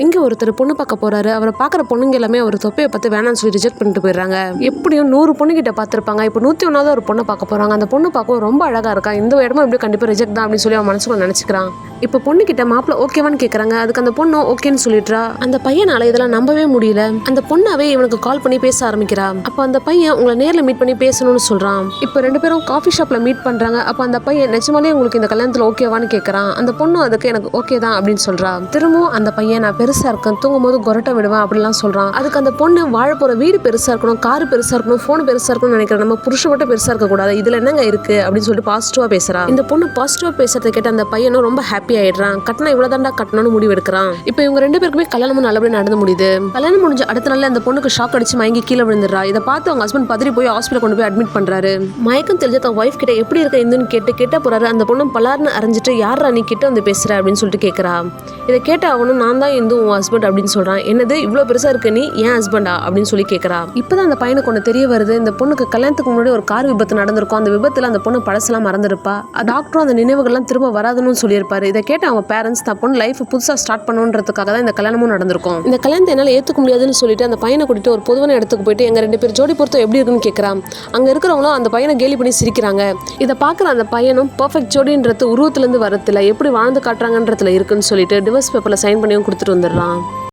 இங்க ஒருத்தர் பொண்ணு பார்க்க போறாரு. அவரை பார்க்குற பொண்ணுங்க எல்லாமே அவர் தொப்பையை பார்த்து வேணாம்னு சொல்லி ரிஜெக்ட் பண்ணிட்டு போயிடுறாங்க. எப்படியும் 100 பொண்ணுகிட்ட பார்த்துருப்பாங்க. இப்போ 101வது ஒரு பொண்ணை பார்க்க போறாங்க. அந்த பொண்ணு பார்க்கவும் ரொம்ப அழகா இருக்கா. இந்த இடமும் எப்படி கண்டிப்பா ரிஜெக்ட் தான் அப்படின்னு சொல்லி அவன் மனசுக்குள்ள நினைச்சுக்கிறான். இப்போ பொண்ணு கிட்ட மாப்பிள்ள ஓகேவான்னு கேட்கறாங்க. அதுக்கு அந்த பொண்ணு ஓகேன்னு சொல்லிடுறா. அந்த பையனால இதெல்லாம் நம்பவே முடியல. அந்த பொண்ணாவே இவனுக்கு கால் பண்ணி பேச ஆரம்பிக்கிறா. அப்போ அந்த பையன் உங்களை நேர்ல மீட் பண்ணி பேசணும்னு சொல்றான். இப்போ 2 பேரும் காஃபி ஷாப்ல மீட் பண்றாங்க. அப்போ அந்த பையன் நிஜமாலே உங்களுக்கு இந்த கல்யாணத்துல ஓகேவான்னு கேட்கறான். அந்த பொண்ணு அதுக்கு எனக்கு ஓகே தான் அப்படின்னு சொல்றா. திரும்பவும் அந்த பையன் நான் பெருசா இருக்கேன், தூங்கும் போது கொரட்டை விடுவேன் அப்படிலாம் சொல்றான். அதுக்கு அந்த பொண்ணு வாழ போற வீடு பெருசா இருக்கணும், காரு பெருசா இருக்கணும், போன் பெருசா இருக்கணும்னு நினைக்கிறேன், நம்ம புருஷன் மட்டும் பெருசா இருக்க கூடாது, இதுல என்னங்க இருக்கு அப்படின்னு சொல்லிட்டு பாசிட்டிவா பேசுறா. இந்த பொண்ணு பாசிட்டிவா பேசுறதை கேட்ட அந்த பையனும் ரொம்ப ஹாப்பி ஆயிடுறான். கட்டணம் இவ்வளவுதான்டா கட்டணும்னு முடிவு எடுக்கிறான். இப்போ இவங்க 2 பேருக்குமே கல்யாணமும் நல்லபடியா நடந்து முடியுது. கல்யாணம் முடிஞ்ச அடுத்த நாள்ல அந்த பொண்ணுக்கு ஷாக் அடிச்சு மயங்கி கீழே விழுந்துடுறா. இதை பார்த்து அவங்க ஹஸ்பண்ட் பதறி போய் ஹாஸ்பிட்டல் கொண்டு போய் அட்மிட் பண்றாரு. மயக்கம் தெரிஞ்ச தன் ஒய்ஃப் கிட்ட எப்படி இருக்க இந்துன்னு கேட்ட போறாரு. அந்த பொண்ணு பலார்னு அரைஞ்சிட்டு யாரா நீ கிட்ட வந்து பேசுற அப்படின்னு சொல்லிட்டு கேட்கறா. இதை கேட்ட அவனும் நான் தான் இந்து உன் ஹஸ்பண்ட் அப்படின்னு சொல்றான். என்னது இவ்வளவு பெருசா இருக்க நீ ஏன் ஹஸ்பண்டா அப்படின்னு சொல்லி கேட்கறா. இப்பதான் அந்த பையனுக்கு ஒன்று தெரிய வருது. இந்த பொண்ணுக்கு கல்யாணத்துக்கு முன்னாடி ஒரு கார் விபத்து நடந்திருக்கும். அந்த விபத்துல அந்த பொண்ணு பழசெல்லாம் மறந்துருப்பா. டாக்டரும் அந்த நினைவுகள்லாம் திரும்ப வராதுன்னு சொல்லியிருப்பாரு. இதை கேட்ட அவங்க பேரண்ட்ஸ் தான் பொண்ணு லைஃப் புதுசா ஸ்டார்ட் பண்ணுன்றதுக்காக தான் இந்த கல்யாணமும் நடந்திருக்கும். இந்த கல்யாணத்தை என்னால ஏத்துக்க முடியாதுன்னு சொல்லிட்டு அந்த பையனை கூட்டிட்டு ஒரு பொதுவான இடத்துக்கு போயிட்டு எங்க 2 பேர் ஜோடி பொறுத்தம் எப்படி இருக்குன்னு கேட்கறான். அங்க இருக்கிறவங்களும் அந்த பையனை கேலி பண்ணி சிரிக்கிறாங்க. இதை பார்க்குற அந்த பையனும் பெர்ஃபெக்ட் ஜோடின்றது உருவத்துல இருந்து வரத்துல எப்படி வாழ்ந்து காட்டுறாங்கன்றதுல இருக்குன்னு சொல்லிட்டு டிவோர்ஸ் பேப்பர்ல சைன் பண்ணியும் கொடுத்துட்டு வந்துடுறான்.